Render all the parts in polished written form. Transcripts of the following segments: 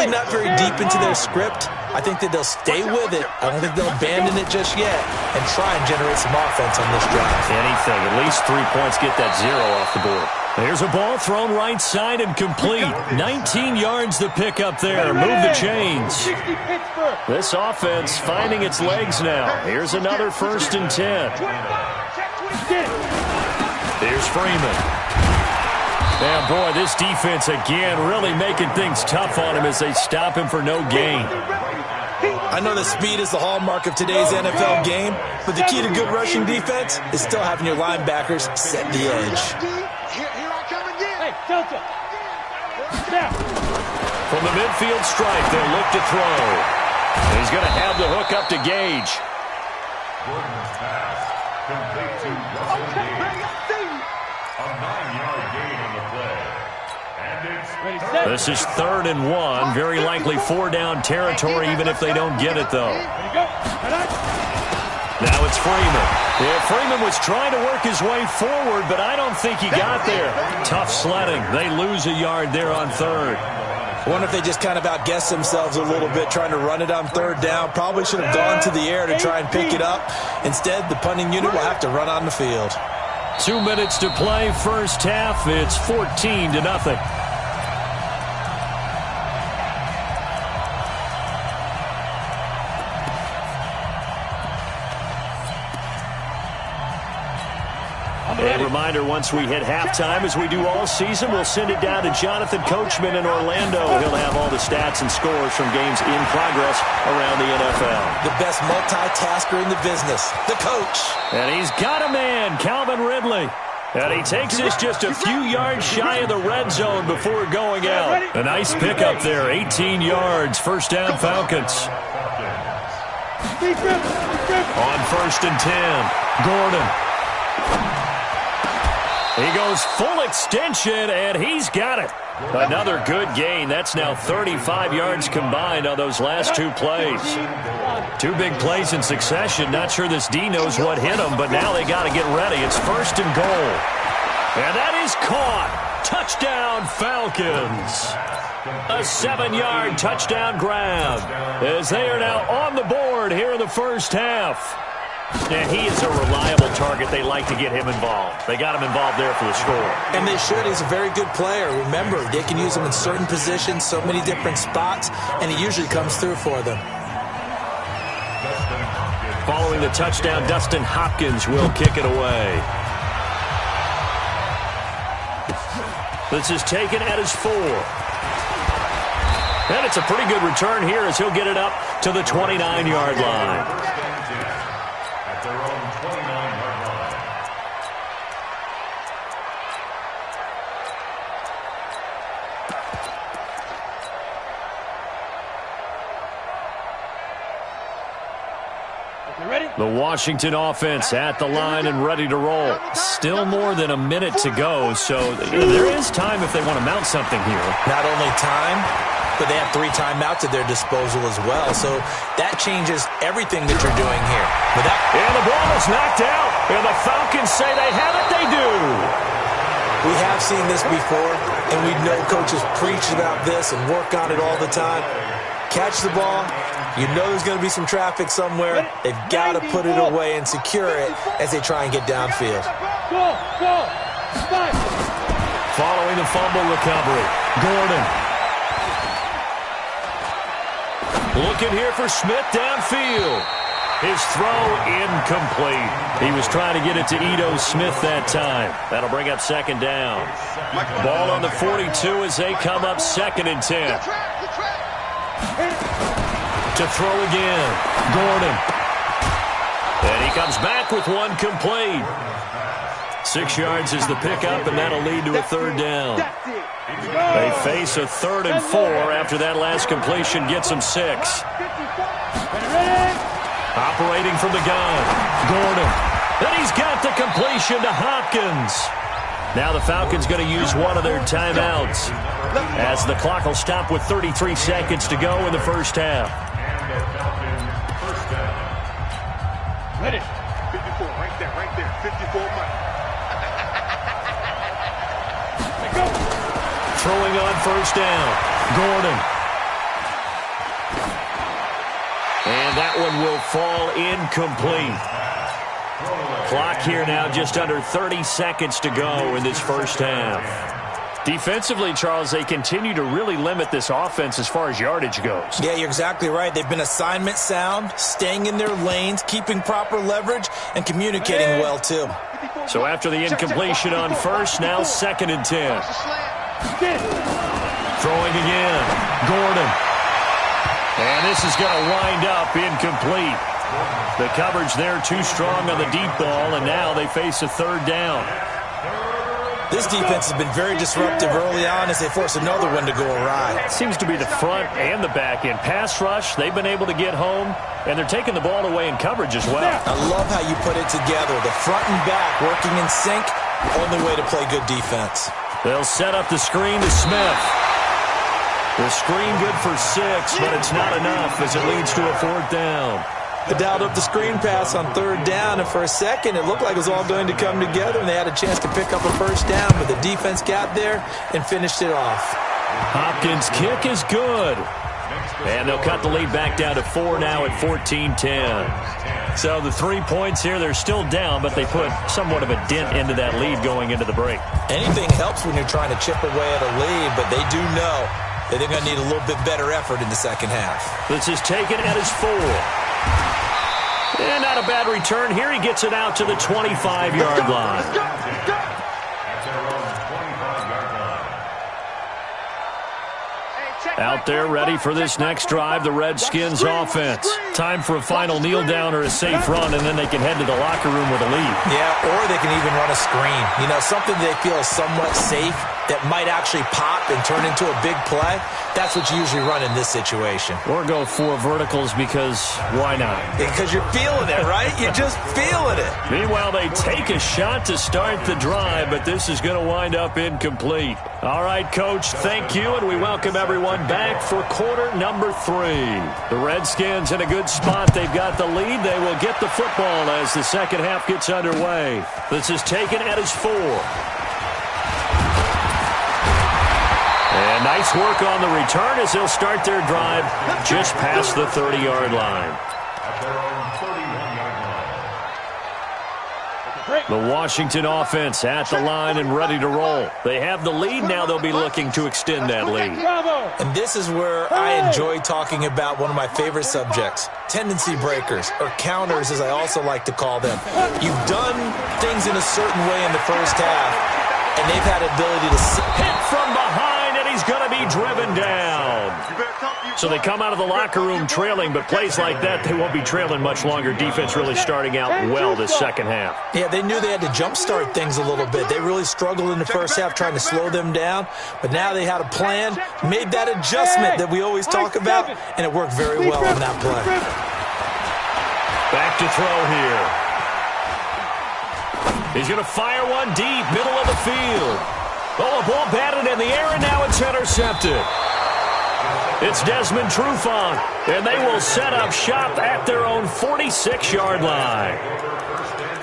probably not very deep into their script. I think that they'll stay with it. I don't think they'll abandon it just yet and try and generate some offense on this drive. Anything. At least 3 points, get that 0 off the board. There's a ball thrown right side and complete. 19 yards to pick up there. Move the chains. This offense finding its legs now. Here's another 1st and 10. There's Freeman. And boy, this defense again really making things tough on him as they stop him for no gain. I know that speed is the hallmark of today's NFL game, but the key to good rushing defense is still having your linebackers set the edge. From the midfield stripe, they'll look to throw. He's going to have the hook up to Gage. This is 3rd and 1. Very likely 4-down territory, even if they don't get it, though. Now it's Freeman. Yeah, Freeman was trying to work his way forward, but I don't think he got there. Tough sledding. They lose a yard there on 3rd. I wonder if they just kind of outguessed themselves a little bit trying to run it on 3rd down. Probably should have gone to the air to try and pick it up. Instead, the punting unit will have to run on the field. 2 minutes to play, first half. It's 14-0. A reminder, once we hit halftime, as we do all season, we'll send it down to Jonathan Coachman in Orlando. He'll have all the stats and scores from games in progress around the NFL. The best multitasker in the business, the coach. And he's got a man, Calvin Ridley. And he takes this just a few yards shy of the red zone before going out. A nice pickup there, 18 yards, 1st down Falcons. On 1st and 10, Gordon. He goes full extension, and he's got it. Another good gain. That's now 35 yards combined on those last 2 plays. 2 big plays in succession. Not sure this D knows what hit him, but now they got to get ready. It's 1st and goal. And that is caught. Touchdown, Falcons. A 7-yard touchdown grab as they are now on the board here in the first half. And he is a reliable target. They like to get him involved. They got him involved there for the score. And they should. He's a very good player. Remember, they can use him in certain positions, so many different spots, and he usually comes through for them. Following the touchdown, Dustin Hopkins will kick it away. This is taken at his 4. And it's a pretty good return here as he'll get it up to the 29-yard line. The Washington offense at the line and ready to roll. Still more than a minute to go, so there is time if they want to mount something here. Not only time, but they have 3 timeouts at their disposal as well, so that changes everything that you're doing here. And the ball is knocked out, and the Falcons say they have it. They do. We have seen this before, and we know coaches preach about this and work on it all the time. Catch the ball. You know there's going to be some traffic somewhere. They've got to put it away and secure it as they try and get downfield. Following the fumble recovery, Gordon. Looking here for Smith downfield. His throw incomplete. He was trying to get it to Ito Smith that time. That'll bring up 2nd down. Ball on the 42 as they come up 2nd and 10. To throw again, Gordon. And he comes back with one complete. 6 yards is the pickup, and that'll lead to a 3rd down. They face a 3rd and 4 after that last completion gets them 6. Operating from the gun, Gordon. And he's got the completion to Hopkins. Now the Falcons going to use one of their timeouts as the clock will stop with 33 seconds to go in the first half. Ready. 54, right there, 54 miles. Throwing on 1st down, Gordon. And that one will fall incomplete. Clock here now just under 30 seconds to go in this first half. Defensively, Charles, they continue to really limit this offense as far as yardage goes. Yeah, you're exactly right. They've been assignment sound, staying in their lanes, keeping proper leverage, and communicating well, too. So after the incompletion on first, now 2nd and 10. Throwing again. Gordon. And this is going to wind up incomplete. The coverage there too strong on the deep ball, and now they face a 3rd down. This defense has been very disruptive early on as they force another one to go awry. It seems to be the front and the back end. Pass rush, they've been able to get home, and they're taking the ball away in coverage as well. I love how you put it together. The front and back working in sync, only way to play good defense. They'll set up the screen to Smith. The screen good for 6, but it's not enough as it leads to a 4th down. They dialed up the screen pass on 3rd down, and for a second it looked like it was all going to come together, and they had a chance to pick up a 1st down, but the defense got there and finished it off. Hopkins' kick is good. And they'll cut the lead back down to 4 now at 14-10. So the 3 points here, they're still down, but they put somewhat of a dent into that lead going into the break. Anything helps when you're trying to chip away at a lead, but they do know that they're going to need a little bit better effort in the second half. This is taken at his 4. And not a bad return. Here he gets it out to the 25-yard line. Out there ready for this next drive, the Redskins offense. Time for a final kneel down or a safe run, and then they can head to the locker room with a lead. Yeah, or they can even run a screen. You know, something they feel is somewhat safe that might actually pop and turn into a big play. That's what you usually run in this situation. Or go 4 verticals because why not? Because you're feeling it, right? You're just feeling it. Meanwhile, they take a shot to start the drive, but this is going to wind up incomplete. All right, Coach, thank you, and we welcome everyone back for quarter number 3. The Redskins in a good spot. They've got the lead. They will get the football as the second half gets underway. This is taken at his 4. And nice work on the return as they'll start their drive just past the 30-yard line. The Washington offense at the line and ready to roll. They have the lead. Now they'll be looking to extend that lead. And this is where I enjoy talking about one of my favorite subjects, tendency breakers, or counters as I also like to call them. You've done things in a certain way in the first half, and they've had the ability to hit from behind, and he's going to be driven down. So they come out of the locker room trailing, but plays like that, they won't be trailing much longer. Defense really starting out well this second half. Yeah, they knew they had to jumpstart things a little bit. They really struggled in the first half trying to slow them down, but now they had a plan, made that adjustment that we always talk about, and it worked very well on that play. Back to throw here. He's going to fire one deep, middle of the field. Oh, a ball batted in the air, and now it's intercepted. It's Desmond Trufant, and they will set up shop at their own 46-yard line.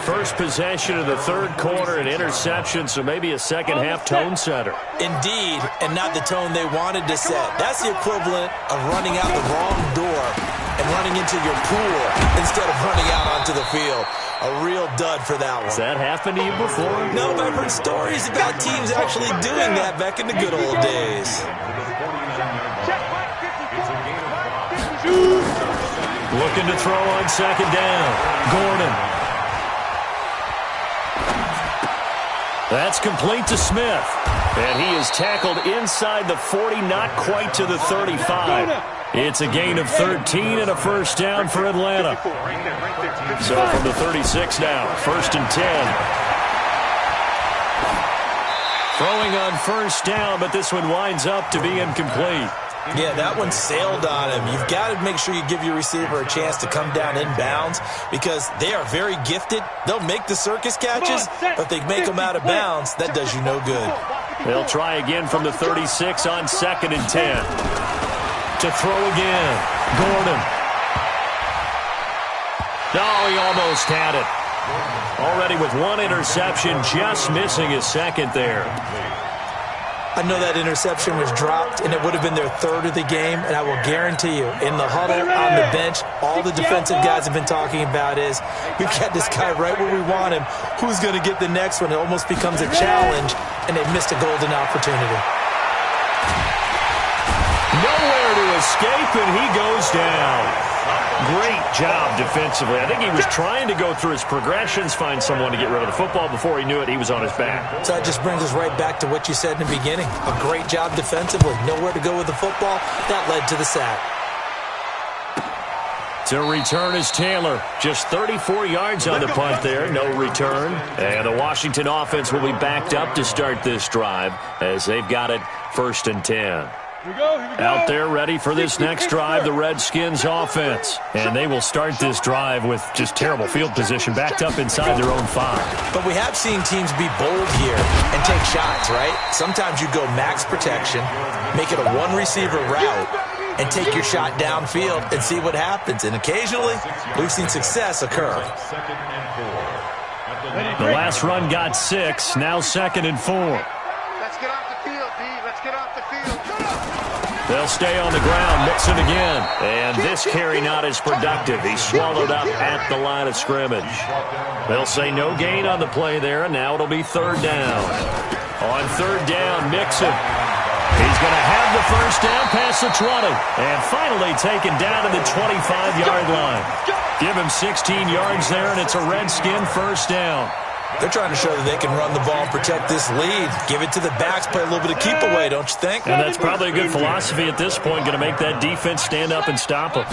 First possession of the third quarter, an interception, so maybe a second-half tone setter. Indeed, and not the tone they wanted to set. That's the equivalent of running out the wrong door and running into your pool instead of running out onto the field. A real dud for that one. Has that happened to you before? No, but I've heard stories about teams actually doing that back in the good old days. Looking to throw on second down. Gordon. That's complete to Smith. And he is tackled inside the 40, not quite to the 35. It's a gain of 13 and a first down for Atlanta. So from the 36 now, 1st and 10. Throwing on first down, but this one winds up to be incomplete. Yeah, that one sailed on him. You've got to make sure you give your receiver a chance to come down inbounds because they are very gifted. They'll make the circus catches, but if they make them out of bounds, that does you no good. They'll try again from the 36 on 2nd and 10. To throw again. Gordon. Oh, he almost had it. Already with one interception, just missing his second there. I know that interception was dropped, and it would have been their third of the game, and I will guarantee you, in the huddle, on the bench, all the defensive guys have been talking about is, we've got this guy right where we want him. Who's going to get the next one? It almost becomes a challenge, and they've missed a golden opportunity. Nowhere to escape, and he goes down. Great job defensively. I think he was trying to go through his progressions, find someone to get rid of the football. Before he knew it, he was on his back. So that just brings us right back to what you said in the beginning. A great job defensively. Nowhere to go with the football. That led to the sack. To return is Taylor. Just 34 yards on the punt there. No return. And the Washington offense will be backed up to start this drive as they've got it 1st and 10. Here we go. Out there ready for this next drive, the Redskins offense. And they will start this drive with just terrible field position, backed up inside their own 5. But we have seen teams be bold here and take shots, right? Sometimes you go max protection, make it a one-receiver route, and take your shot downfield and see what happens. And occasionally, we've seen success occur. The last run got 6, now 2nd and 4. Let's get off the field, D. Let's get off the field. They'll stay on the ground, mix it again. And this carry not as productive. He's swallowed up at the line of scrimmage. They'll say no gain on the play there, and now it'll be 3rd down. On 3rd down, Mixon. He's going to have the 1st down past the 20. And finally taken down to the 25-yard line. Give him 16 yards there, and it's a Redskin 1st down. They're trying to show that they can run the ball and protect this lead. Give it to the backs, play a little bit of keep away, don't you think? And that's probably a good philosophy at this point, going to make that defense stand up and stop him.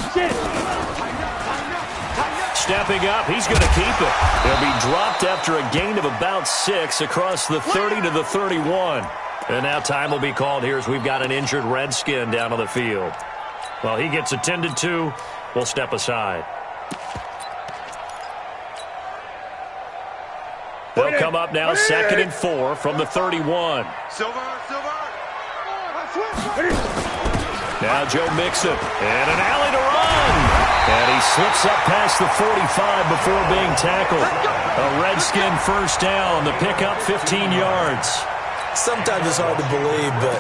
Stepping up, he's going to keep it. He'll be dropped after a gain of about 6 across the 30 to the 31. And now time will be called here as we've got an injured Redskin down on the field. Well, he gets attended to. We'll step aside. They'll come up now 2nd and 4 from the 31. Silver. Now Joe Mixon. And an alley to run. And he slips up past the 45 before being tackled. A Redskin 1st down. The pickup 15 yards. Sometimes it's hard to believe, but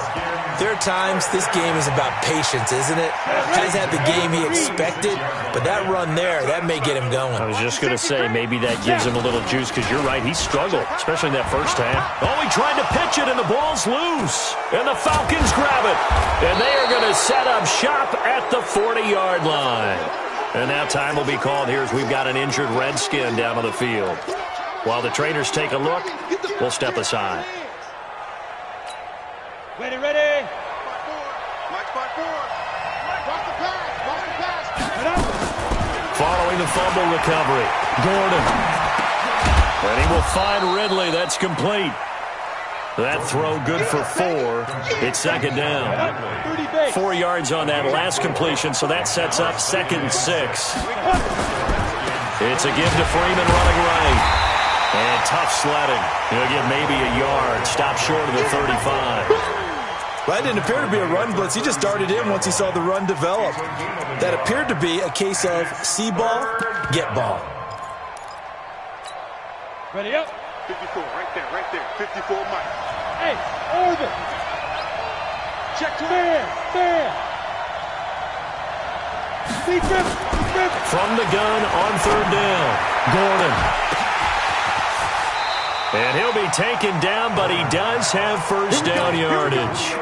there are times this game is about patience, isn't it? Has had the game he expected, but that run there, that may get him going. I was just going to say, maybe that gives him a little juice, because you're right, he struggled, especially in that 1st half. Oh, he tried to pitch it, and the ball's loose. And the Falcons grab it. And they are going to set up shop at the 40-yard line. And now time will be called here as we've got an injured Redskin down on the field. While the trainers take a look, we'll step aside. Ready. Mike spot 4. Watch the pass. Following the fumble recovery, Gordon. And he will find Ridley. That's complete. That throw good for 4. It's 2nd down. 4 yards on that last completion, so that sets up 2nd and 6. It's a give to Freeman running right. And tough sledding. He'll get maybe a yard. Stop short of the 35. Well, that didn't appear to be a run blitz. He just darted in once he saw the run develop. That appeared to be a case of see ball, get ball. Ready up. 54, right there. 54, Mike. Hey, over. Check to man. From the gun on 3rd down, Gordon. And he'll be taken down, but he does have 1st down yardage.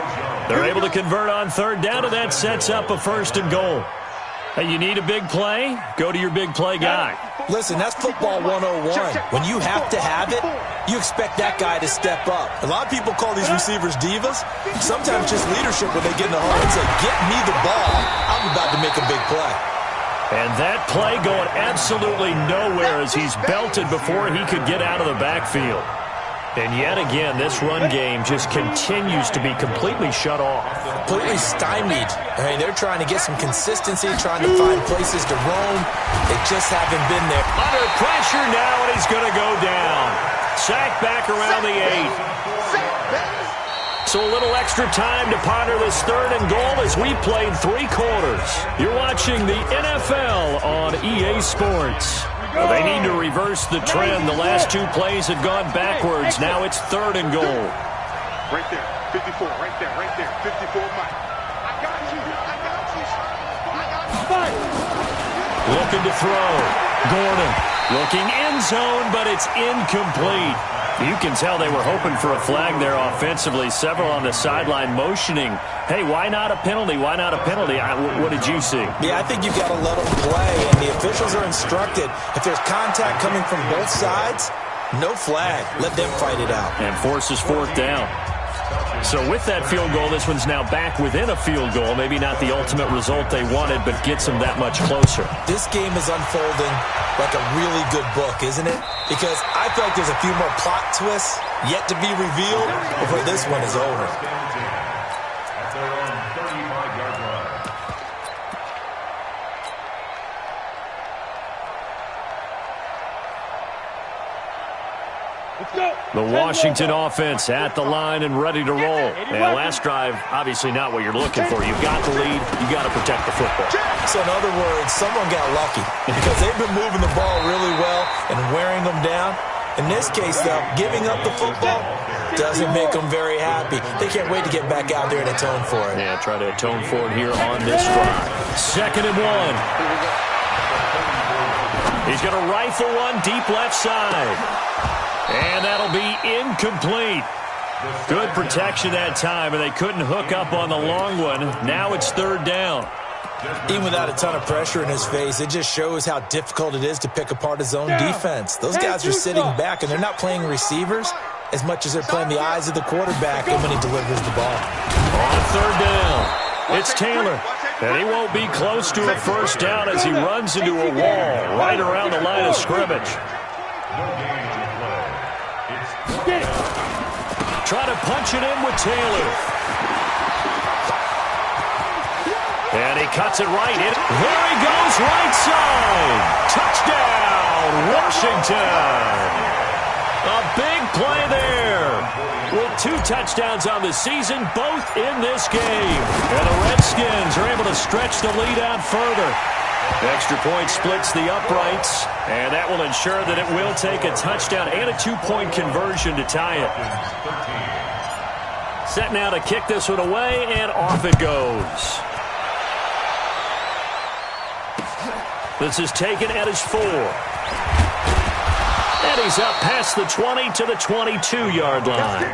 They're able to convert on 3rd down, and that sets up a 1st and goal. Hey, you need a big play? Go to your big play guy. Listen, that's football 101. When you have to have it, you expect that guy to step up. A lot of people call these receivers divas. Sometimes just leadership when they get in the hole and say, get me the ball. I'm about to make a big play. And that play going absolutely nowhere as he's belted before he could get out of the backfield. And yet again, this run game just continues to be completely shut off. Completely stymied. I mean, they're trying to get some consistency, trying to find places to roam. They just haven't been there. Under pressure now, and he's going to go down. Sacked back around the 8. So a little extra time to ponder this 3rd and goal as we played 3 quarters. You're watching the NFL on EA Sports. Well, they need to reverse the trend. The last 2 plays have gone backwards. Now it's 3rd and goal. Right there. 54, right there, 54 Mike. I got you. Looking to throw. Gordon looking end zone, but it's incomplete. You can tell they were hoping for a flag there offensively. Several on the sideline motioning, hey, why not a penalty? Why not a penalty? What did you see? Yeah, I think you've got to let them play, and the officials are instructed. If there's contact coming from both sides, no flag. Let them fight it out. And forces fourth down. So with that field goal, this one's now back within a field goal. Maybe not the ultimate result they wanted, but gets them that much closer. This game is unfolding like a really good book, isn't it? Because I feel like there's a few more plot twists yet to be revealed before this one is over. The Washington offense at the line and ready to roll. And last drive, obviously not what you're looking for. You've got the lead. You've got to protect the football. So in other words, someone got lucky because they've been moving the ball really well and wearing them down. In this case, though, giving up the football doesn't make them very happy. They can't wait to get back out there and atone for it. Yeah, try to atone for it here on this drive. 2nd and 1. He's going to rifle one deep left side. And that'll be incomplete. Good protection that time, and they couldn't hook up on the long one. Now it's 3rd down. Even without a ton of pressure in his face, it just shows how difficult it is to pick apart his own defense. Those guys are sitting back, and they're not playing receivers as much as they're playing the eyes of the quarterback when he delivers the ball. On 3rd down, it's Taylor. And he won't be close to a first down as he runs into a wall right around the line of scrimmage. Try to punch it in with Taylor. And he cuts it right in. There he goes, right side. Touchdown, Washington. A big play there. With 2 touchdowns on the season, both in this game. And the Redskins are able to stretch the lead out further. Extra point splits the uprights, and that will ensure that it will take a touchdown and a 2-point conversion to tie it. Set now to kick this one away, and off it goes. This is taken at his 4. And he's up past the 20 to the 22-yard line.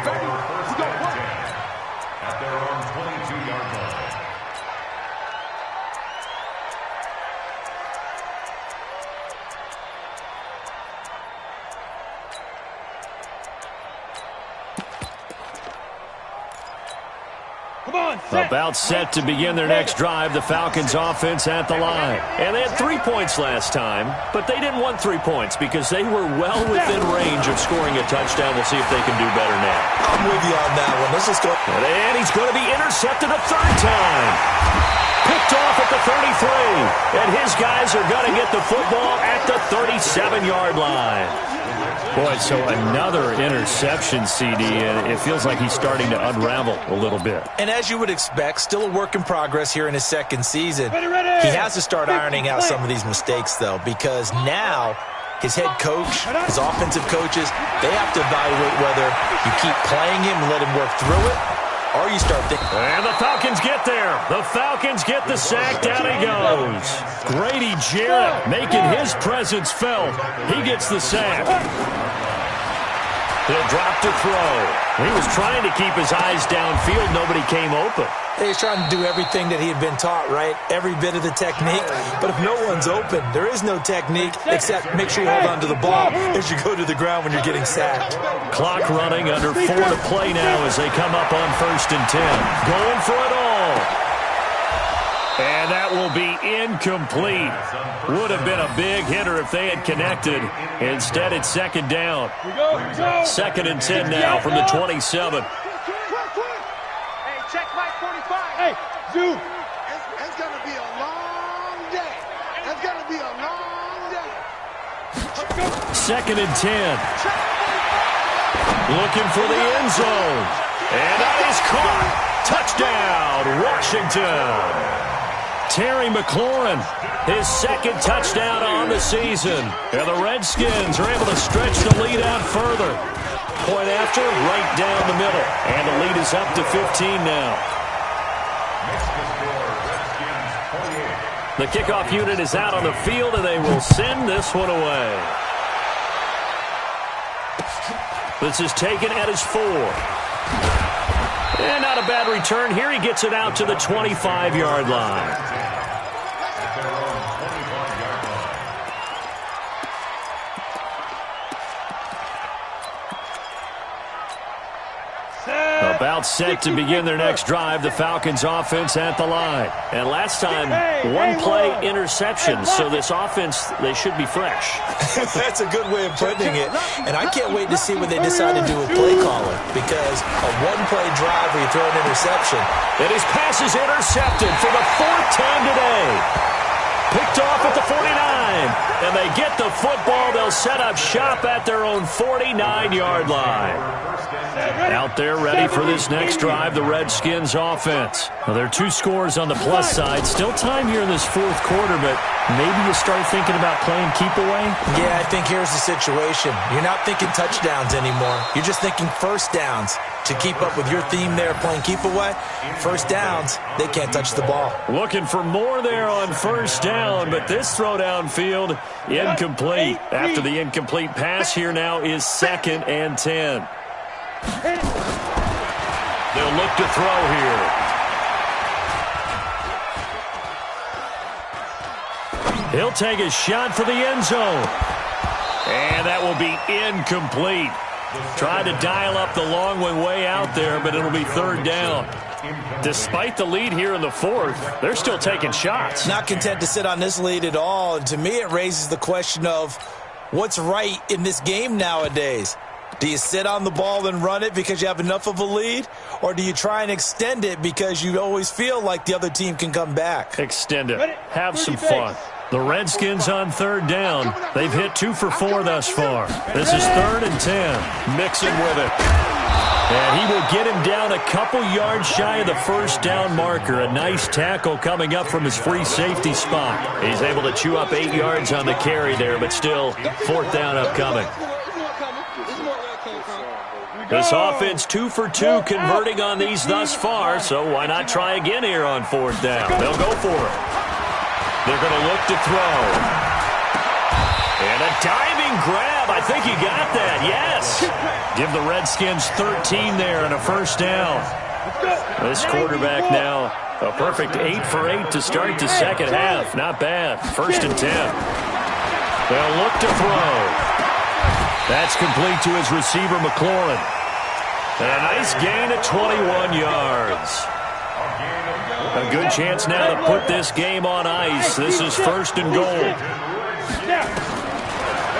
About set to begin their next drive, the Falcons offense at the line. And they had 3 points last time, but they didn't want 3 points because they were well within range of scoring a touchdown. We'll see if they can do better now. I'm with you on that one. Let's just go. And he's going to be intercepted a 3rd time. Picked off at the 33. And his guys are going to get the football at the 37-yard line. Boy, so another interception, CD, and it feels like he's starting to unravel a little bit. And as you would expect, still a work in progress here in his 2nd season. He has to start ironing out some of these mistakes, though, because now his head coach, his offensive coaches, they have to evaluate whether you keep playing him and let him work through it, or you start thinking. And the Falcons get there. The Falcons get the sack. Down he goes. Grady Jarrett making his presence felt. He gets the sack. He'll drop to throw. He was trying to keep his eyes downfield. Nobody came open. He's trying to do everything that he had been taught, right? Every bit of the technique. But if no one's open, there is no technique except make sure you hold on to the ball as you go to the ground when you're getting sacked. Clock running, under 4 to play now as they come up on 1st and 10. Going for it all. And that will be incomplete. Would have been a big hitter if they had connected. Instead, it's 2nd down. 2nd and 10 now from the 27. Hey, check my 45. Hey, Zoo. It's going to be a long day. It's going to be a long day. 2nd and 10. Looking for the end zone. And that is caught. Touchdown, Washington. Terry McLaurin, his 2nd touchdown on the season. And the Redskins are able to stretch the lead out further. Point after, right down the middle. And the lead is up to 15 now. The kickoff unit is out on the field, and they will send this one away. This is taken at his 4. And not a bad return here. He gets it out to the 25-yard line. About set to begin their next drive, the Falcons offense at the line. And last time, one play interception, so this offense, they should be fresh. That's a good way of putting it. And I can't wait to see what they decide to do with play calling, because a one-play drive where you throw an interception. And his pass is intercepted for the 4th time today. Picked off at the 49, and they get the football. They'll set up shop at their own 49-yard line. Out there ready for this next drive, the Redskins offense. Well, there are 2 scores on the plus side. Still time here in this 4th quarter, but maybe you start thinking about playing keep away? Yeah, I think here's the situation. You're not thinking touchdowns anymore. You're just thinking first downs. To keep up with your theme there, playing keep away, first downs, they can't touch the ball. Looking for more there on first down, but this throw downfield, incomplete. After the incomplete pass, here now is 2nd and 10. They'll look to throw here. He'll take a shot for the end zone. And that will be incomplete. Tried to dial up the long one way out there, but it'll be 3rd down. Despite the lead here in the 4th, they're still taking shots. Not content to sit on this lead at all. And to me, it raises the question of what's right in this game nowadays. Do you sit on the ball and run it because you have enough of a lead? Or do you try and extend it because you always feel like the other team can come back? Extend it. Have some fun. The Redskins on 3rd down. They've hit 2 for 4 thus far. This is 3rd and 10. Mixon with it. And he will get him down a couple yards shy of the first down marker. A nice tackle coming up from his free safety spot. He's able to chew up 8 yards on the carry there, but still 4th down upcoming. This offense 2 for 2 converting on these thus far, so why not try again here on 4th down? They'll go for it. They're going to look to throw. And a diving grab. I think he got that. Yes. Give the Redskins 13 there and a first down. This quarterback now, a perfect 8 for 8 to start the second half. Not bad. 1st and 10. They'll look to throw. That's complete to his receiver, McLaurin. And a nice gain at 21 yards. A good chance now to put this game on ice. This is 1st and goal.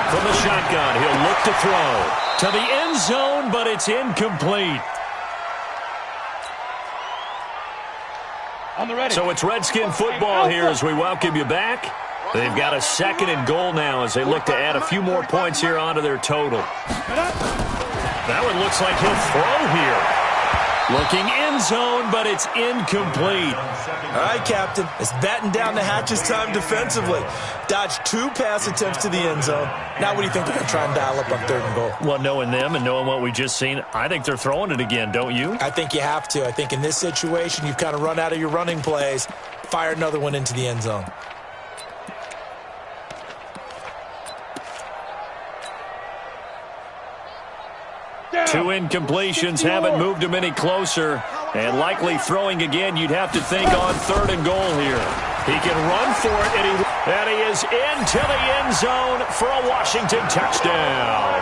From the shotgun, he'll look to throw. To the end zone, but it's incomplete. So it's Redskin football here as we welcome you back. They've got a 2nd and goal now as they look to add a few more points here onto their total. That one looks like he'll throw here. Looking end zone, but it's incomplete. All right, Captain. It's batten down the hatches time defensively. Dodged 2 pass attempts to the end zone. Now what do you think they're going to try and dial up on 3rd and goal? Well, knowing them and knowing what we just seen, I think they're throwing it again, don't you? I think you have to. I think in this situation, you've kind of run out of your running plays. Fire another one into the end zone. Two incompletions haven't moved him any closer. And likely throwing again, you'd have to think on 3rd and goal here. He can run for it, and he is into the end zone for a Washington touchdown.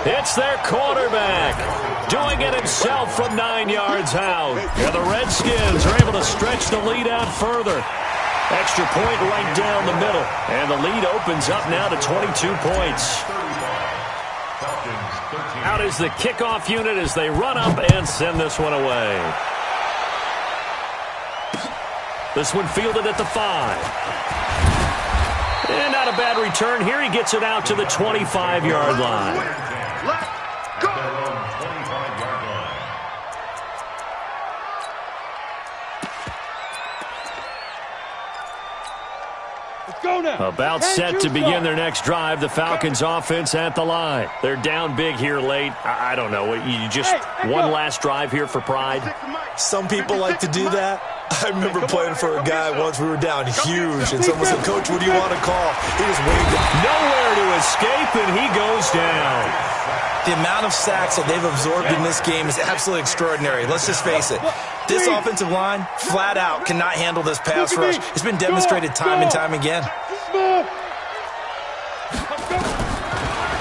It's their quarterback doing it himself from 9 yards out. And the Redskins are able to stretch the lead out further. Extra point right down the middle. And the lead opens up now to 22 points. Out is the kickoff unit as they run up and send this one away. This one fielded at the 5. And not a bad return here. He gets it out to the 25-yard line. Let's go! Let's go now. About set to begin their next drive. The Falcons offense at the line. They're down big here late. I don't know. You just one last drive here for pride. Some people like to do that. I remember playing for a guy once. We were down huge, and someone said, "Coach, what do you want to call?" He just waved it. Nowhere to escape, and he goes down. The amount of sacks that they've absorbed in this game is absolutely extraordinary. Let's just face it. This offensive line, flat out, cannot handle this pass rush. It's been demonstrated time and time again.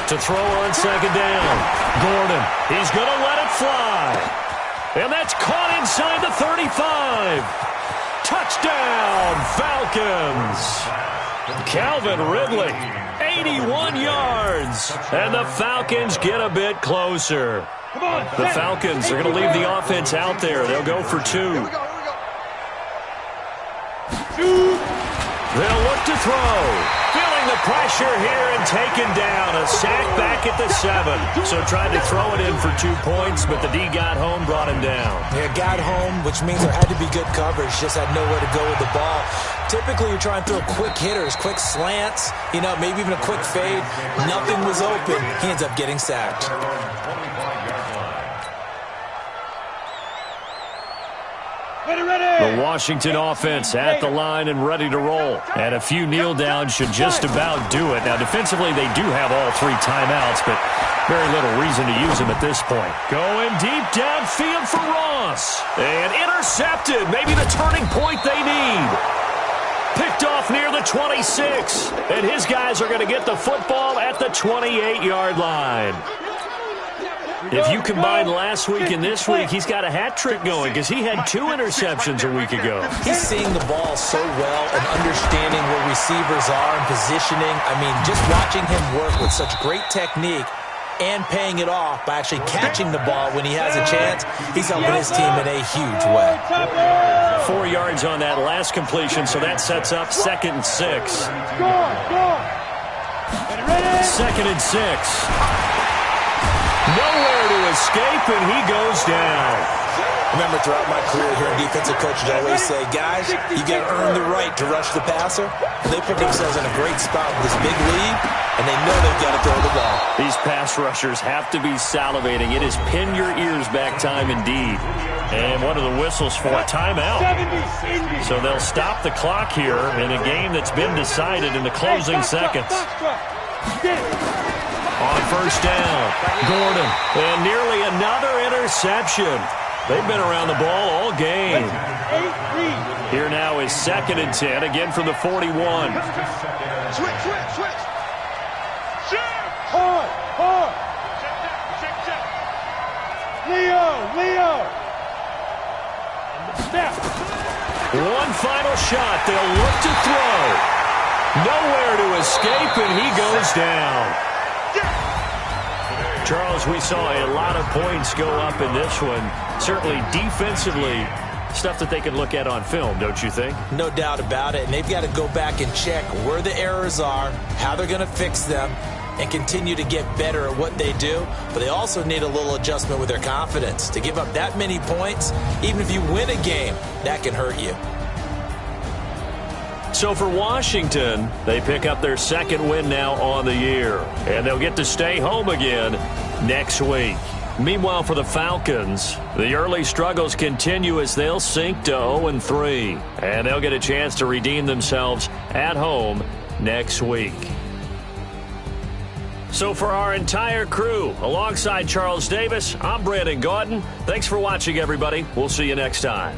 To throw on second down. Gordon, he's going to let it fly. And that's caught inside the 35. Touchdown, Falcons. Calvin Ridley, 81 yards. And the Falcons get a bit closer. The Falcons are going to leave the offense out there. They'll go for 2. They'll look to throw. Feeling the pressure here and taken down. A sack back at the 7. So tried to throw it in for 2 points, but the D got home, brought him down. Yeah, got home, which means there had to be good coverage. Just had nowhere to go with the ball. Typically, you're trying to throw quick hitters, quick slants, maybe even a quick fade. Nothing was open. He ends up getting sacked. The Washington offense at the line and ready to roll. And a few kneel downs should just about do it. Now, defensively, they do have all 3 timeouts, but very little reason to use them at this point. Going deep downfield for Ross. And intercepted. Maybe the turning point they need. Picked off near the 26. And his guys are going to get the football at the 28-yard line. If you combine last week and this week, he's got a hat trick going because he had 2 interceptions a week ago. He's seeing the ball so well and understanding where receivers are and positioning. I mean, just watching him work with such great technique and paying it off by actually catching the ball when he has a chance, he's helping his team in a huge way. 4 yards on that last completion, so that sets up 2nd and 6. 2nd and 6. Nowhere to escape, and he goes down. Remember, throughout my career here in defensive coaches, I always say, guys, you got to earn the right to rush the passer. And they put themselves in a great spot with this big lead, and they know they've got to throw the ball. These pass rushers have to be salivating. It is pin your ears back time indeed. And one of the whistles for a timeout. So they'll stop the clock here in a game that's been decided in the closing seconds. On first down, Gordon, and nearly another interception. They've been around the ball all game. Here now is 2nd and 10, again from the 41. Switch. Hard. Check. Leo. Snap. One final shot. They'll look to throw. Nowhere to escape, and he goes down. Charles, we saw a lot of points go up in this one. Certainly defensively, stuff that they can look at on film, don't you think? No doubt about it. And they've got to go back and check where the errors are, how they're going to fix them, and continue to get better at what they do. But they also need a little adjustment with their confidence. To give up that many points, even if you win a game, that can hurt you. So for Washington, they pick up their 2nd win now on the year. And they'll get to stay home again next week. Meanwhile, for the Falcons, the early struggles continue as they'll sink to 0-3. And they'll get a chance to redeem themselves at home next week. So for our entire crew, alongside Charles Davis, I'm Brandon Gaudin. Thanks for watching, everybody. We'll see you next time.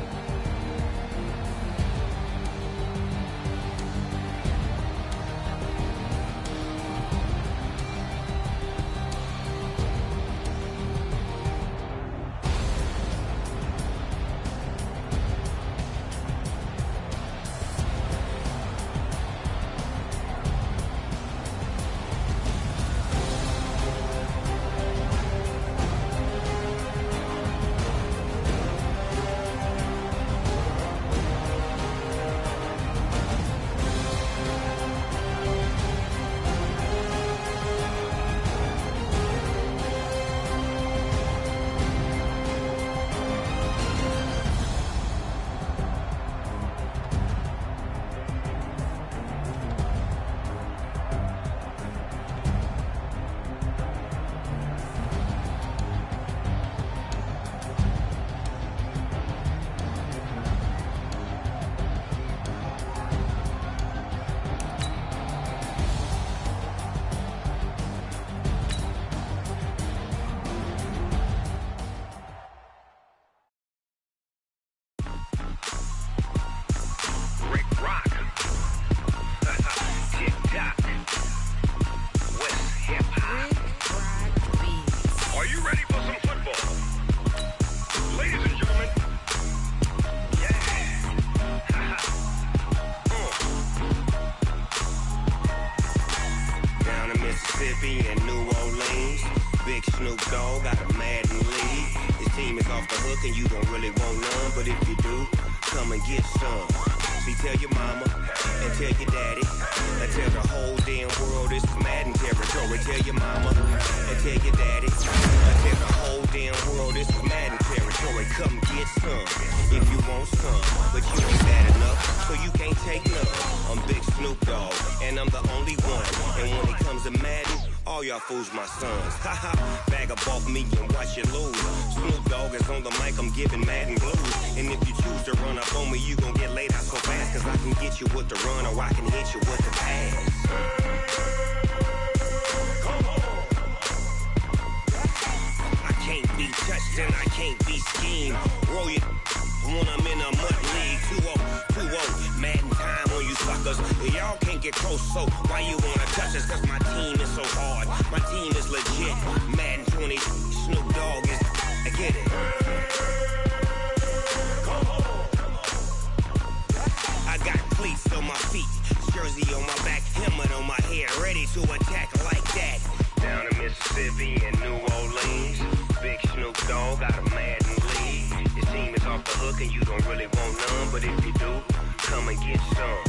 Mississippi and New Orleans. Big Snoop Dogg got a Madden league. His team is off the hook and you don't really want none, but if you do, come and get some. See, tell your mama and tell your daddy and tell the whole damn world this is Madden territory. Tell your mama and tell your daddy and tell the whole damn world this is Madden territory. Come get some if you want some, but you ain't bad enough, so you can't take none. I'm Big Snoop Dogg and I'm the only one. And when it comes to Madden, all y'all fools my sons. Haha, bag up off me and watch you lose. Snoop Dogg is on the mic, I'm giving Madden blues. And if you choose to run up on me, you gon' get laid out so fast. Cause I can get you with the run or I can hit you with the pass. Come on. I can't be touched and I can't be schemed. Roll you when I'm in a mud league. 2-0, Madden time on you suckers. Y'all can't get close, so why you wanna touch us? Cause my team is so hard, my team is legit. Madden 20, Snoop Dogg is, I get it. Come on. I got cleats on my feet, jersey on my back, helmet on my head, ready to attack like that. Down in Mississippi and New Orleans, Big Snoop Dogg got a Madden league. Your team is off the hook and you don't really want none, but if you do, come and get some.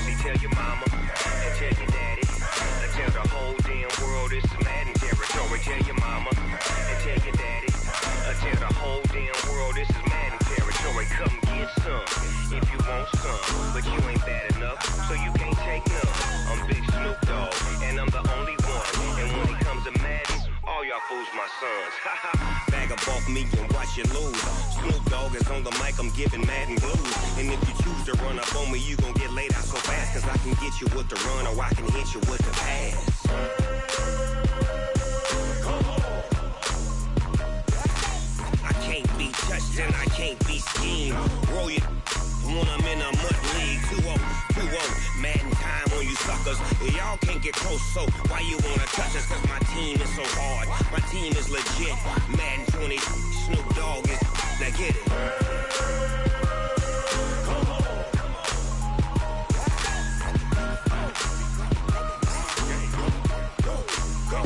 See, tell your mama and tell your daddy and tell the whole damn world this is Madden territory. Tell your mama and tell your daddy and tell the whole damn world this is Madden territory. Come get some if you want some, but you ain't bad enough, so you can't take none. I'm Big Snoop Dogg and I'm the only one. And when it comes to Madden, all y'all fools my sons. Bag up off me and watch you lose. Snoop Dogg is on the mic, I'm giving Madden blues. And if you choose to run up on me, you gon' get laid out so fast. Cause I can get you with the run or I can hit you with the pass. Come on. I can't be touched and I can't be schemed. Roll you when I'm in a mud league. 2-0, Madden time on you suckers. Y'all can't get close, so why you wanna touch us? Cause my team is so hard, my team is legit. Madden 20, Snoop Dogg is, now get it. Come on. Go.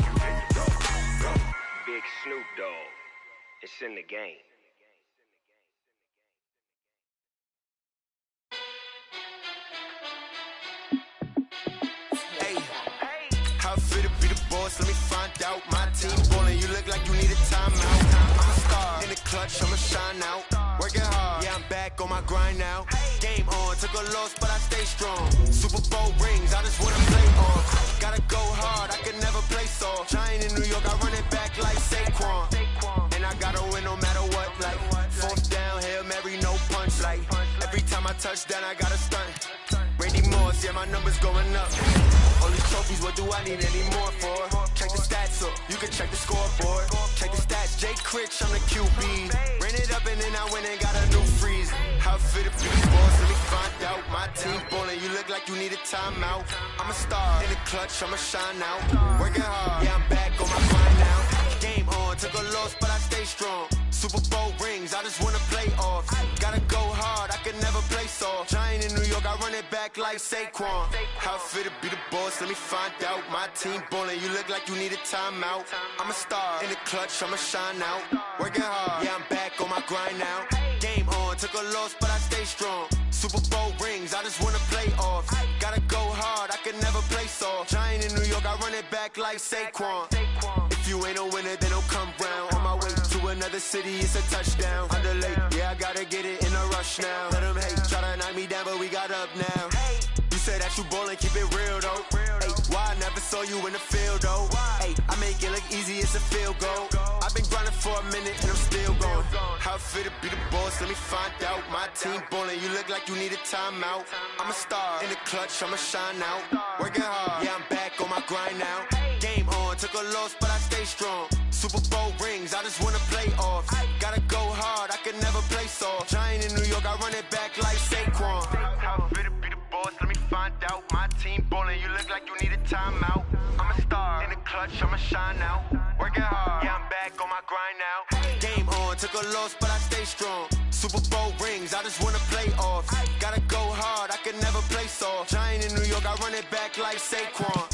Big Snoop Dogg, it's in the game. Let me find out my team ballin'. You look like you need a timeout. I'm a star in the clutch, I'ma shine out. Working hard, yeah, I'm back on my grind now. Game on, took a loss, but I stay strong. Super Bowl rings, I just wanna play off. Gotta go hard, I can never play soft. Giant in New York, I run it back like Saquon. And I gotta win no matter what, like fourth down, Hail Mary, no punch. Like every time I touch down, I gotta stunt. Randy Moss, yeah, my numbers going up. All these trophies, what do I need any more for? Check the stats up, you can check the scoreboard. Check the stats, Jay Critch, I'm the QB. Ran it up and then I went and got a new freeze. How fit a few balls, let me find out. My team ballin', you look like you need a timeout. I'm a star in the clutch, I'ma shine out. Working hard, yeah, I'm back on my grind now. Game on, took a loss, but I stay strong. Super Bowl rings, I just wanna play off. Gotta go hard, I can never play soft. Giant in New York, I run it back like Saquon. How fit to be the boss, let me find out. My team ballin', you look like you need a timeout. I'm a star in the clutch, I'ma shine out. Working hard, yeah, I'm back on my grind now. Game on, took a loss, but I stay strong. Super Bowl rings, I just wanna play off. Gotta go hard, I can never play soft. Giant in New York, I run it back like Saquon. If you ain't a winner, then don't come round. On my way to another city, it's a touchdown. Underlay, yeah, I gotta get it in a rush now. Let them hate, try to knock me down, but we got up now. You say that you ballin', keep it real though. Hey, why I never saw you in the field though? Hey, I make it look easy, it's a field goal. I've been grinding for a minute and I'm still going. How fit to be the boss, let me find out. My team ballin', you look like you need a timeout. I'm a star in the clutch, I'ma shine out. Working hard, yeah, I'm back on my grind now. Game on, took a loss, but I stay strong. Super Bowl rings, I just wanna play off. Gotta go hard, I can never play soft. Giant in New York, I run it back like Saquon. How fit to be the boss, let me find out. My team ballin', you look like you need a timeout. I'm a star in the clutch, I'ma shine out. Working hard, yeah, I'm back on my grind now. Game on, took a loss, but I stay strong. Super Bowl rings, I just wanna play off. Gotta go hard, I can never play soft. Giant in New York, I run it back like Saquon.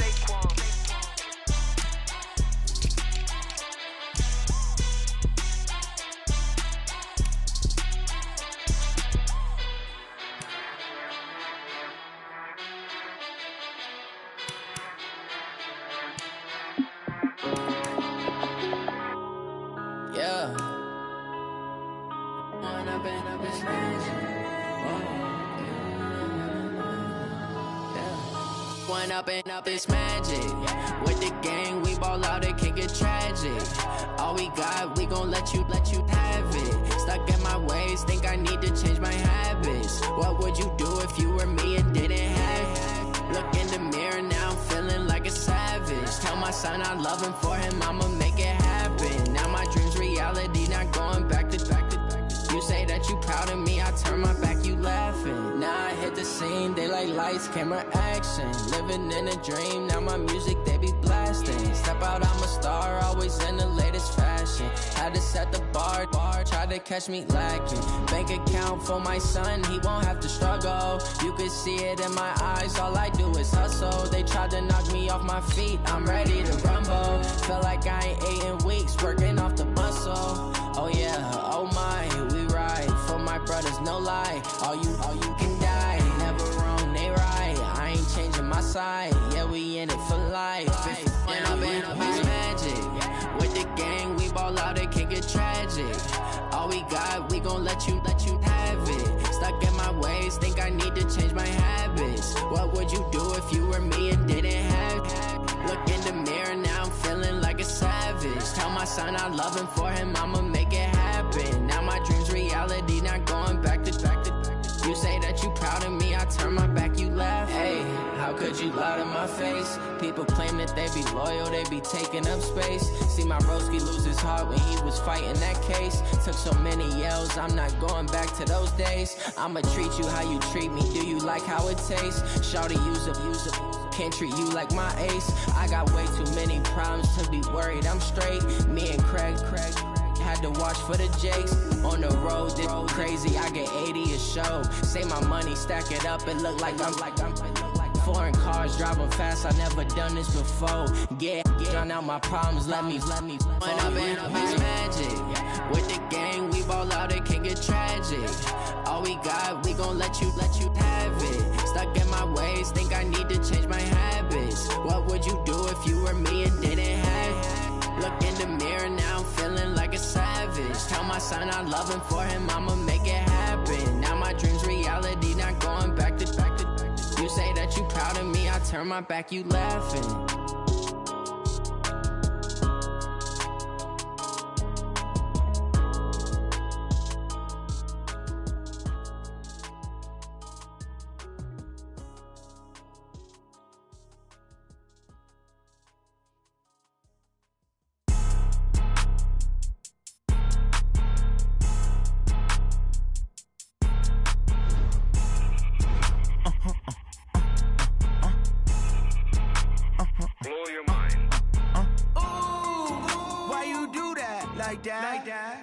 One up and up, it's magic. With the gang, we ball out, it can get tragic. All we got, we gon' let you have it. Stuck in my ways, think I need to change my habits. What would you do if you were me and didn't have it? Look in the mirror, now I'm feeling like a savage. Tell my son I love him, for him I'ma make it happen. Now my dream's reality, not going back to. You say that you proud of me, I turn my back, you laughing. Now I hit the scene, they like lights, camera, action. Living in a dream, now my music, they be blasting. Step out, I'm a star, always in the latest fashion. Had to set the bar, try to catch me lacking. Bank account for my son, he won't have to struggle. You can see it in my eyes, all I do is hustle. They tried to knock me off my feet, I'm ready to rumble. Feel like I ain't ate in weeks, working off the muscle. Oh yeah, oh my, we ride for my brothers, no lie. All you can die, never wrong, they right. I ain't changing my side, yeah, we in it for life. When up and up, it's magic. With the gang, we ball out, it can get tragic. All we got, we gon' let you have it. Stuck in my ways, think I need to change my habits. What would you do if you were me and didn't have it? Look in the mirror, now I'm feeling like a savage. Tell my son I love him, for him I'ma make it happen. Now my dream's reality, not going back to. You say that you proud of me, I turn my back, you laugh. Hey, how could you lie to my face? People claim that they be loyal, they be taking up space. See my broski lose his heart when he was fighting that case. Took so many yells, I'm not going back to those days. I'ma treat you how you treat me, do you like how it tastes? Shawty, use up. Can't treat you like my ace. I got way too many problems to be worried, I'm straight. Me and Craig had to watch for the Jakes. On the road, this crazy, I get 80 a show. Say my money, stack it up, it look like I'm foreign cars, driving fast, I never done this before. Get drown out my problems, let me When up and up, it's magic. With the gang, we ball out, it can get tragic. All we got, we gon' let you have it. Stuck in my ways, think I need to change my habits. What would you do if you were me and didn't have it? Look in the mirror, now I'm feeling like a savage. Tell my son I love him, for him I'ma make it happen. Now my dream's reality, not going back to. You say that you proud of me, I turn my back, you laughing.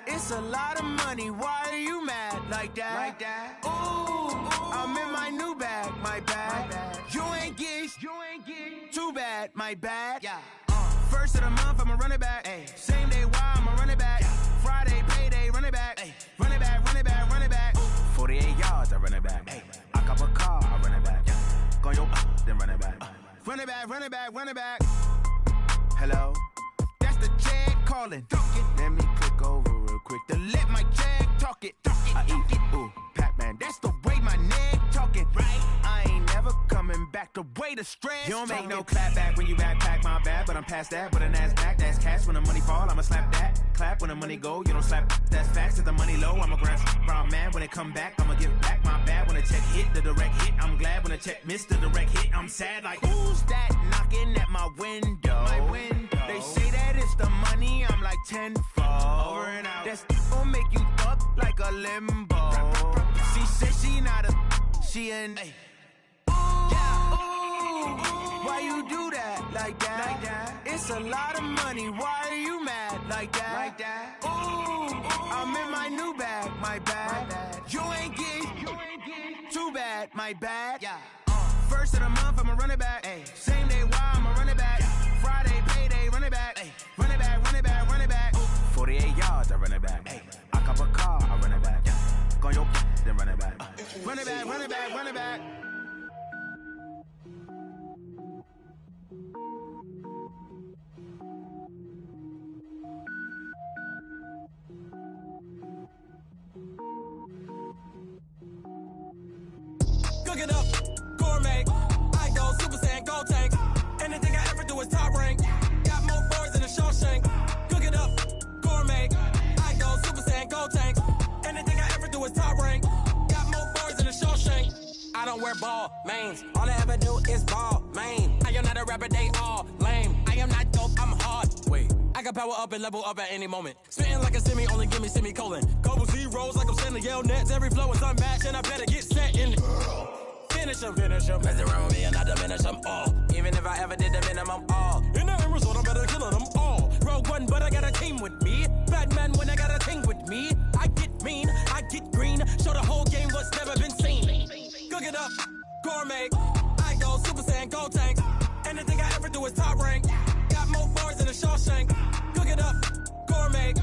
It's a lot of money, why are you mad like that? Ooh, I'm in my new bag, my bad. You ain't get too bad, my bad. First of the month, I'ma run it back. Same day, why I'ma run it back. Friday, payday, run it back. Run it back. 48 yards, I run it back. I cop a car, I run it back. Go your then run it back. Run it back. Hello? That's the Jag calling. Let me click over real quick to let my Jag talk it. I eat it, ooh, Pac-Man. That's the way my neck talking. Right? I ain't never coming back the way the stress. You don't make no clap back when you backpack, my bad. But I'm past that with a NASDAQ. That's cash when the money fall, I'ma slap that. Clap when the money go, you don't slap. That's facts. If the money low, I'ma grab brown man. When it come back, I'ma give back my bad. When the check hit, the direct hit. I'm glad when the check missed the direct hit. I'm sad like, who's that knocking at my window? They say that it's the money, I'm like tenfold. Over and out. That's gon' make you up like a limbo. She said she not a, she an. Why you do that like that? It's a lot of money, why are you mad like that? Ooh, I'm in my new bag, my bad. You ain't get too bad, my bad. First of the month, I'ma run it back. Same day, why I'ma run it back. Friday, payday, run it back. Run it back. 48 yards, I run it back. I cop a car, I run it back. Go your then run it back. Run it back. Cook it up, gourmet. I go Super Saiyan, go wear ball mains. All I ever do is ball, man. I am not a rapper, they all lame. I am not dope, I'm hard. Wait, I can power up and level up at any moment. Spitting like a semi, only give me semicolon. Couple zeros like I'm sending yell nets. Every flow is unmatched, and I better get set in. Finish 'em. Mess around with me and I diminish them all. Even if I ever did the minimum, all. In the end result, I'm better killing them all. Rogue One, but I got a team with me. Batman when I got a team with me. I get mean, I get green. Show the whole game what's never been seen. Cook it up, gourmet. I go Super Saiyan, gold tank. Anything I ever do is top rank. Got more bars than a Shawshank. Cook it up, gourmet.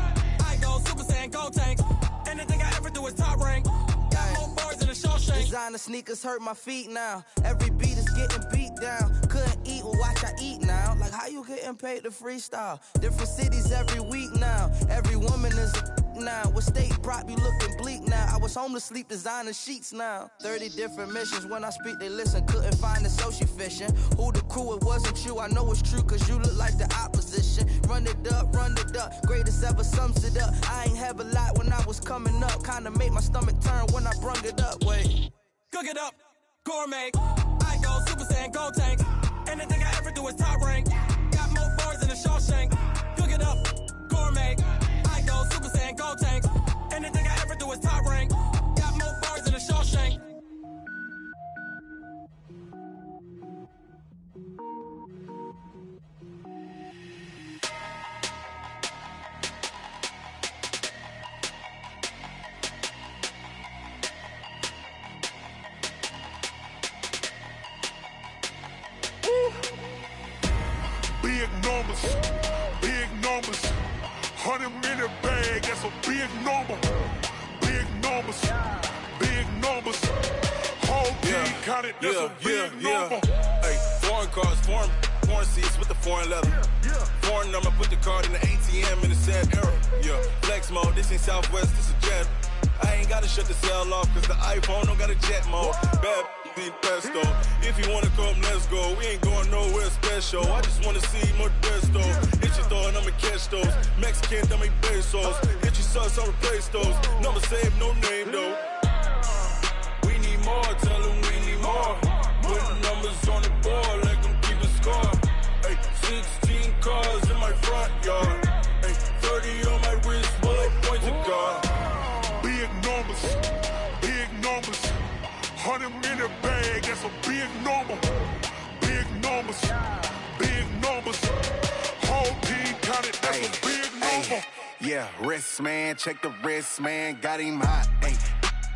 I go Super Saiyan, gold tank. Anything I ever do is top rank. Got more bars than a Shawshank. Designer sneakers hurt my feet now. Every beat is getting beat down. Couldn't eat, well watch I eat now. Like how you getting paid to freestyle? Different cities every week now. Every woman is a now. With state prop, you looking bleak now. I was home to sleep, designing sheets now. 30 different missions. When I speak, they listen. Couldn't find it, so she fishing. Who the crew, it wasn't you. I know it's true, cause you look like the opposition. Run it up. Greatest ever sums it up. I ain't have a lot when I was coming up. Kinda made my stomach turn when I brung it up. Wait. Cook it up, gourmet. I go Super Saiyan, gold tank. Anything I ever do is top rank. Got more bars than a Shawshank. Cook it up, gourmet. I go Super Saiyan, gold tank. Anything I ever do is top rank. Got more bars than a Shawshank. Big numbers, 100-minute bag, that's a big number. Big numbers, whole team counted, that's a big number. Hey, foreign cars, foreign seats with the foreign leather. Foreign number, put the card in the ATM in the sad era. Yeah, flex mode, this ain't Southwest, this a jet. I ain't gotta shut the cell off, cause the iPhone don't got a jet mode. Bad pesto. If you wanna come, let's go. We ain't going nowhere special. I just wanna see more Modesto. Hit your thought, I'ma catch those. Mexican, dame pesos. Hit your sus, I'll replace those. Number saved, no name though. We need more, tell them we need more. Putting numbers on the board, let them keep a score. Hey, 16 cars in my front yard. Hey, 30 on my wrist, bullet points to God. Big numbers, 100-minute bag, that's a big number. Big numbers, whole team counted, that's a big number. Yeah, wrist man, check the wrist man, got him hot. Ay,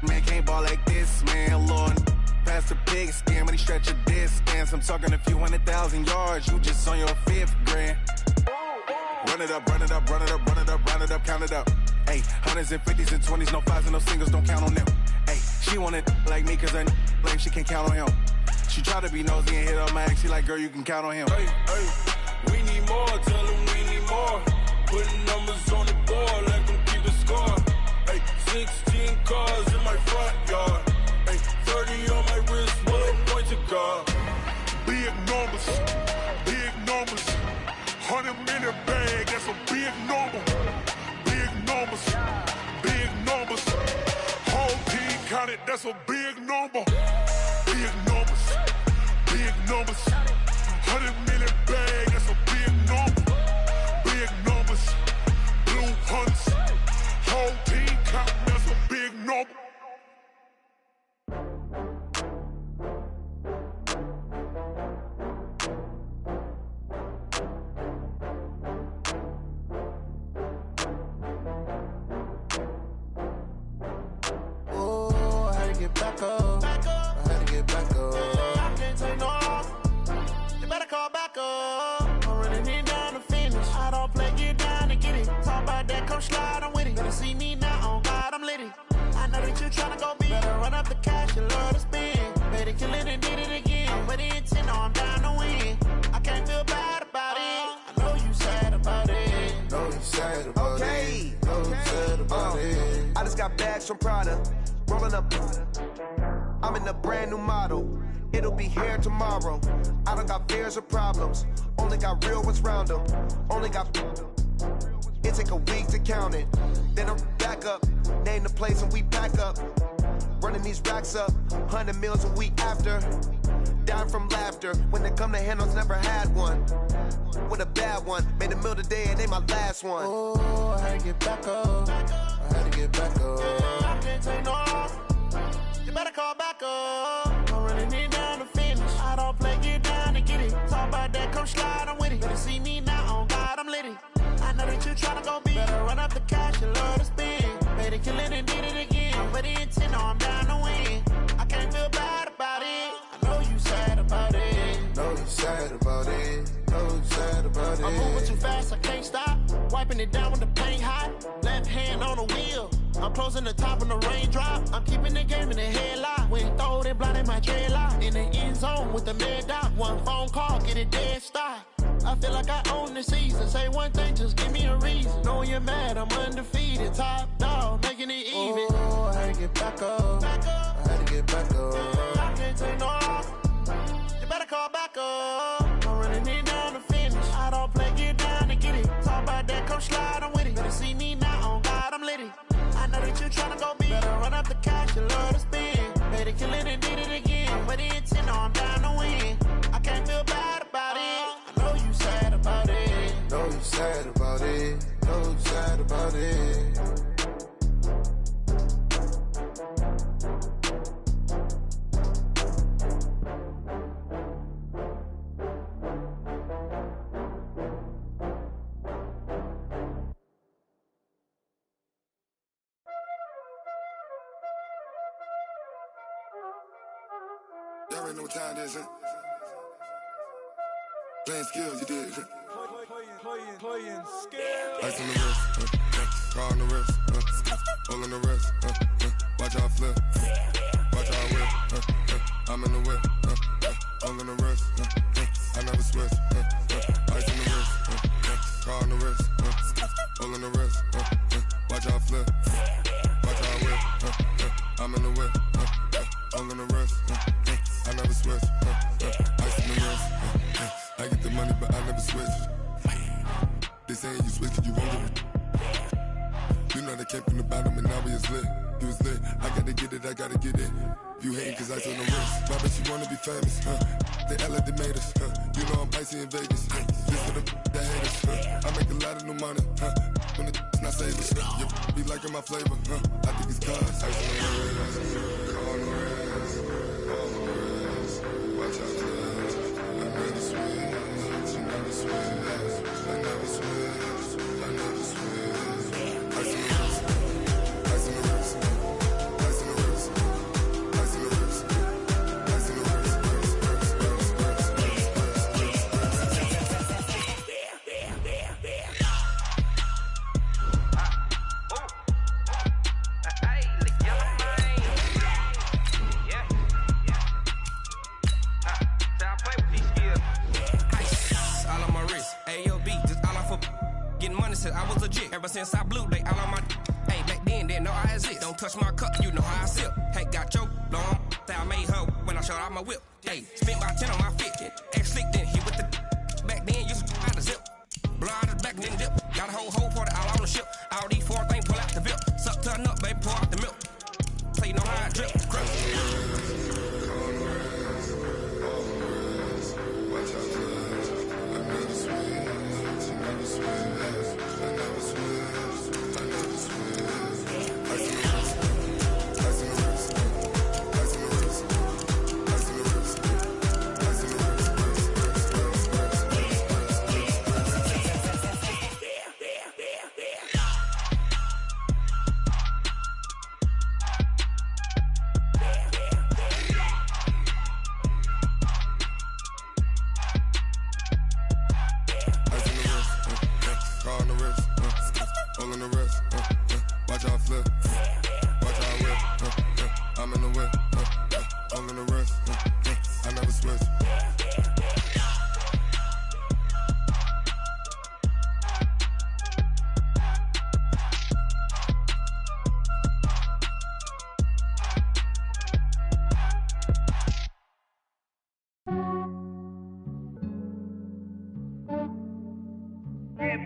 man can't ball like this, man. Lord, past the pig skin, but he stretch a distance. I'm talking a few 100,000 yards, you just on your 5th grand. Run it up, count it up. Ay, hundreds and 50s and 20s, no 5s and no singles, don't count on them. Ay, she want it like me, cause her like she can't count on him. She try to be nosy and hit on my ex, she like, girl, you can count on him. Hey, we need more, tell them we need more. Putting numbers on the board, let them keep a score. Hey, 16 cars in my front yard. Hey, 30 on my wrist, bullet points to God. Big numbers, 100-minute bag, that's a big number. Big numbers, whole team counted, that's a big number. Big numbers, 100-minute bag, that's a big number. Big numbers, blue hunts, whole team counting, that's a big number. Back up. I had to get back up. I can't take no loss. You better call back up. I'm running it down to finish. I don't play, get down and get it. Talk about that, come slide, I'm with it. Better see me now, on God, I'm litty. I know that you tryna go big. Better run up the cash, you love to spend. Better kill it and did it again. I'm with the intent, no, I'm down to win. I can't feel bad about it. I know you sad about it. Know you sad about it. Know you sad about it. I just got bags from Prada. Rolling up, I'm in a brand new model. It'll be here tomorrow. I don't got fears or problems. Only got real ones round them. Only got. It take a week to count it. Then I'm back up. Name the place and we back up. running these racks up, 100 meals a week after. Dying from laughter, when they come to handles, never had one. With a bad one, made a meal today and ain't my last one. Oh, I had to get back up. I had to get back up. I can't take no off. You better call back up. I'm running it down to finish. I don't play, get down to get it. Talk about that, come slide, I'm with it. Better see me now, on God, I'm litty. I know that you tryna go big. Better run up the cash and love to spend. Made it, kill it, and did it again. I'm ready and 10, I'm down to win. I can't feel bad about it. I know you sad about it. Know you sad about it. Know you sad about it. I'm moving too fast, I can't stop. Wiping it down with the paint hot. Left hand on the wheel. I'm closing the top when the raindrop. I'm keeping the game in the headlock. When throw it, blinding my dreadlock. In the end zone with the mad dot. One phone call, get it dead stop. I feel like I own the season. Say one thing, just give me a reason. Knowing you're mad, I'm undefeated. Top dog, making it even. Oh, I had to get back up. I had to get back up. I can't take no off. You better call back up. I'm running it down to finish. I don't play, get down to get it. Talk about that, come slide, I'm with it. Better see me now, on God, I'm litty. I know that you tryna go big. Better run up the cash, you love to spend. Made it, kill it, and did it again. I'm ready and 10, I'm down to win. I can't feel bad about it. I know you sad about it. Know you sad about it. Know you sad about it. Y'all already know what time it is, huh? Playing skills, you did. Playing skills. Ice on the wrist, car on the wrist, hole on the wrist, watch out flip, watch out whip, I'm in the whip, hole on the wrist, I never switch, ice on the wrist, car on the wrist, hole on the wrist, watch out flip, watch out whip, I'm in the whip, hole on the wrist, I never switch, ice on the wrist, I get the money but I never switch. They saying you switch and you won't get it. You know they came from the bottom and now we is lit. You was lit, I gotta get it, I gotta get it. You hating cause ice on the wrist. Why bet you wanna be famous, They LA they made us, You know I'm icy in Vegas, This for the haters, I make a lot of new money, When it's not savers, You be liking my flavor, I think it's cause ice on the wrist, car on the wrist, all on the wrist. Watch out for this, I never switch, you never switch. I never switch, I never switch. Ice on the wrist, ice on the wrist, ice on the wrist, ice on the wrist, ice on the wrist, I was legit. Ever since I blew, they all on my. Hey, back then, didn't know I exist. Don't touch my cup, you know how I sip. Hey, got your long. Say I made her when I showed out my whip. Hey, spent my 10 on my fit. Ex slick, then hit with the. Back then, used to out the zip. Blow out the back, then dip. Got a whole party all on the ship. All these four things, pull out the VIP. Suck, turn up, baby, pour out the milk. So you know how I drip. Crap.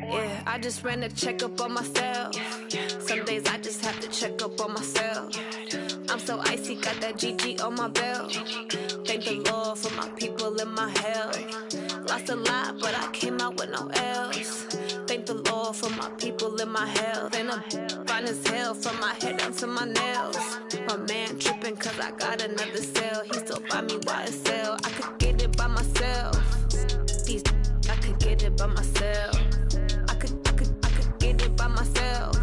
Yeah, I just ran a checkup on myself. Some days I just have to check up on myself. I'm so icy, got that GG on my belt. Thank the Lord for my people in my hell. Lost a lot, but I came out with no L's. Thank the Lord for my people in my health. And I'm fine as hell from my head down to my nails. My man tripping cause I got another cell. He still buy me YSL. I could get it by myself. These I could get it by myself. I could get it by myself.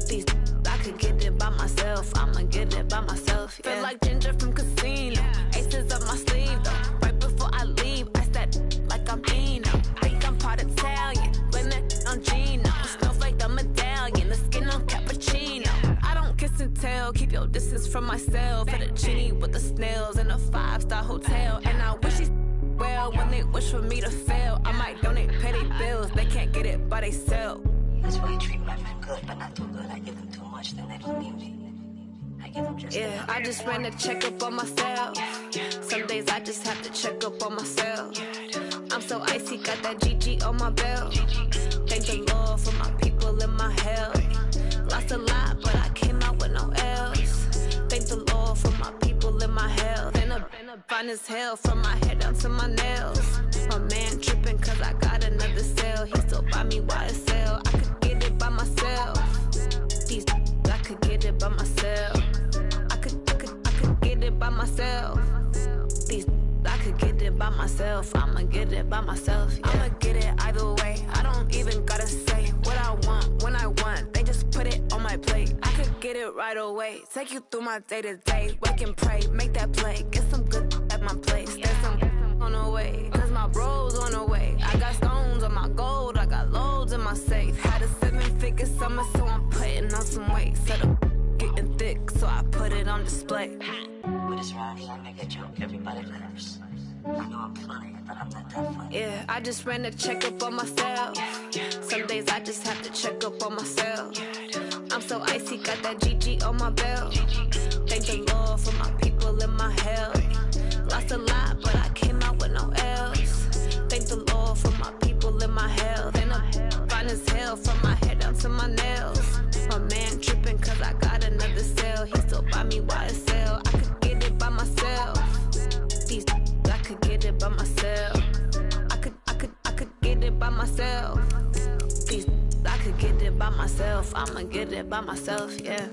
These I could get it by myself. I'ma get it by myself. Yeah. Feel like Ginger from Casino. Aces up my sleeve though. Right before I leave, I said like I'm Eno. Think I'm part Italian, blend it on Gino. Smells like the medallion, the skin on cappuccino. I don't kiss and tell, keep your distance from myself. At a genie with the snails in a 5-star hotel. And I wish he's well when they wish for me to fail. I might donate petty bills, they can't get it by they sell. That's why you treat my men good, but not too good. I give them too much, then they don't need me. I give them just enough. I just ran a checkup on myself. Some days I just have to check up on myself. I'm so icy, got that GG on my belt. Thank the Lord for my people in my health. Lost a lot, but I came out with no L's. Thank the Lord for my people in my health. And I'm fine as hell from my head down to my nails. My man tripping cause I got another cell. He still buy me YSL. I could get it by myself. These I could get it by myself. I could get it by myself. These I could get it by myself. I'ma get it by myself. Yeah. I'ma get it either way. I don't even gotta say what I want when I want. They just put it on my plate. I could get it right away. Take you through my day to day. Wake and pray, make that play. Get some good at my place. There's some on the way. Cause my bro's on the way. I got stones on my gold. I got loads in my safe. Had a 7-figure summer, so I'm putting on some weight. Set up getting thick, so I put it on display. But it's around here, I make a joke. Everybody laughs. I know I'm funny, but I'm not that funny. Yeah, I just ran a checkup on myself. Some days I just have to check up on myself. I'm so icy, got that GG on my belt. Thank the Lord for my people in my health. Lost a lot, but I came out with no L's. Thank the Lord for my people in my health. And I'm fine as hell from my head down to my nails. My man tripping cause I got another cell. He still buy me YSL. I could get it by myself. These I could get it by myself. I could get it by myself. These I could get it by myself. I'ma get it by myself, yeah.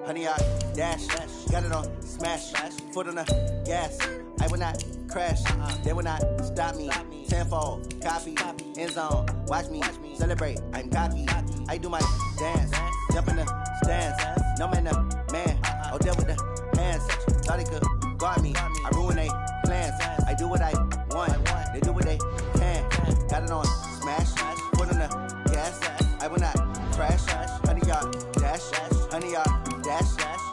Honey, I dash, got it on smash, foot on the gas. I will not crash, they will not stop me. Tenfold, copy, end zone, watch me celebrate. I'm cocky, I do my dance, jump in the stands. No man, man, oh deal with the hands. Thought he could guard me, I ruin they plans. I do what I want, they do what they can. Got it on smash, foot on the gas. I will not crash, honey, y'all dash, honey, y'all dash,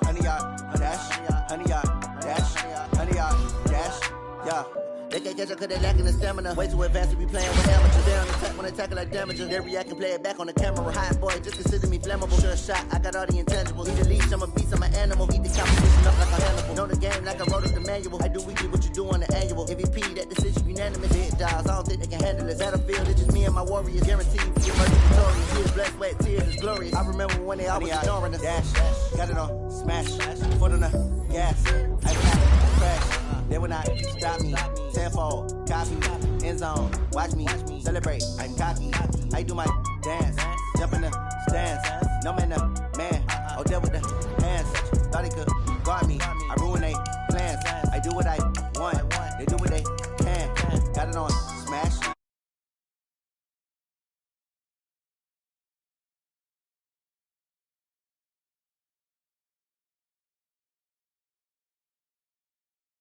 honey, y'all dash, honey, y'all dash, honey, y'all dash, yeah. They can't catch up cause they lacking the stamina. Way too advanced to be playing with amateurs. They on attack when they tackle like damages. They react and play it back on the camera. Hot boy, just consider me flammable. Sure shot, I got all the intangibles. Need a leash, I'm a beast, I'm an animal. Eat the competition up like a Hannibal. Know the game like I wrote up the manual. I do weekly what you do on the annual. MVP, that decision unanimous. Hit dials, I don't think they can handle it. Battlefield, it's just me and my warriors. Guaranteed, we emerge victorious. Years, blood, sweat, tears, is glorious. I remember when they always ignoring us. Dash, got it on smash, foot on the gas. I will not crash. They will not stop me. Tenfold, copy, end zone, watch me celebrate. I'm cocky, I do my dance, jump in the stands. No man, man, oh deal with the hands. Thought he could guard me, I ruin they plans. I do what I